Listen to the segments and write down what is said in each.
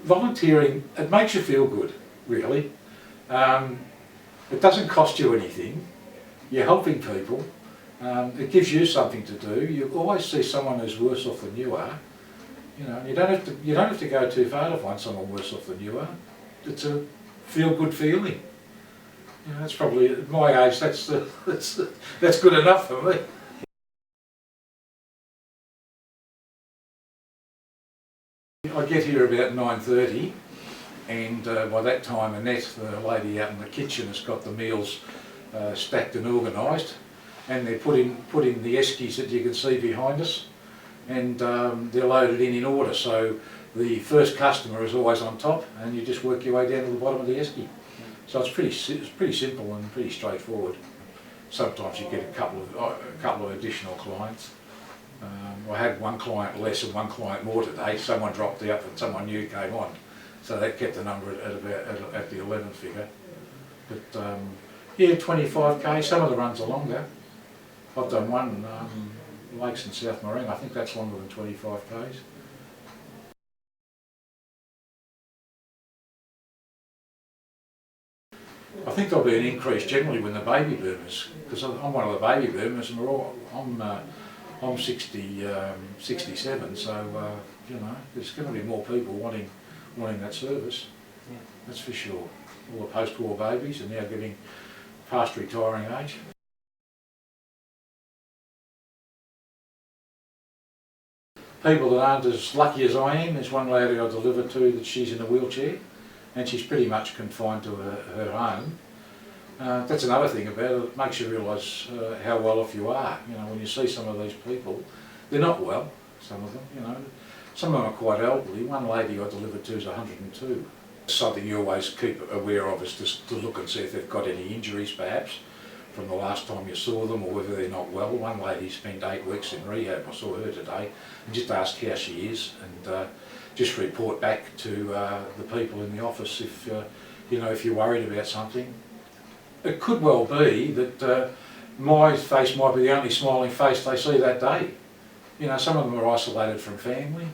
volunteering, it makes you feel good, really. It doesn't cost you anything. You're helping people. It gives you something to do. You always see someone who's worse off than you are. You know, you don't have to go too far to find someone worse off than you are. It's a feel-good feeling. You know, that's probably at my age. That's good enough for me. I get here about 9:30, and by that time Annette, the lady out in the kitchen, has got the meals stacked and organised, and they're put in the eskies that you can see behind us, and they're loaded in order. So the first customer is always on top, and you just work your way down to the bottom of the esky. So it's pretty simple and pretty straightforward. Sometimes you get a couple of additional clients. I had one client less and one client more today. Someone dropped out and someone new came on, so that kept the number at the 11 figure. But yeah, 25k. Some of the runs are longer. I've done one Lakes in South Marine. I think that's longer than 25k's. I think there'll be an increase generally when the baby boomers, because I'm one of the baby boomers, and I'm 67, so you know, there's going to be more people wanting that service. Yeah. That's for sure. All the post-war babies are now getting past retiring age. People that aren't as lucky as I am, there's one lady I delivered to that she's in a wheelchair, and she's pretty much confined to her home. That's another thing about it. It makes you realise how well off you are. You know, when you see some of these people, they're not well. Some of them, you know, some of them are quite elderly. One lady I delivered to is 102. Something you always keep aware of is just to look and see if they've got any injuries, perhaps, from the last time you saw them, or whether they're not well. One lady spent 8 weeks in rehab. I saw her today, and just asked how she is, and just report back to the people in the office if you know, if you're worried about something. It could well be that my face might be the only smiling face they see that day. You know, some of them are isolated from family.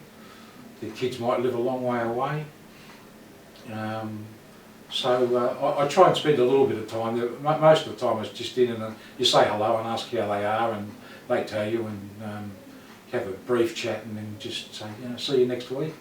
Their kids might live a long way away. So I try and spend a little bit of time there. Most of the time it's just in and you say hello and ask how they are, and they tell you, and have a brief chat, and then just say, you know, see you next week.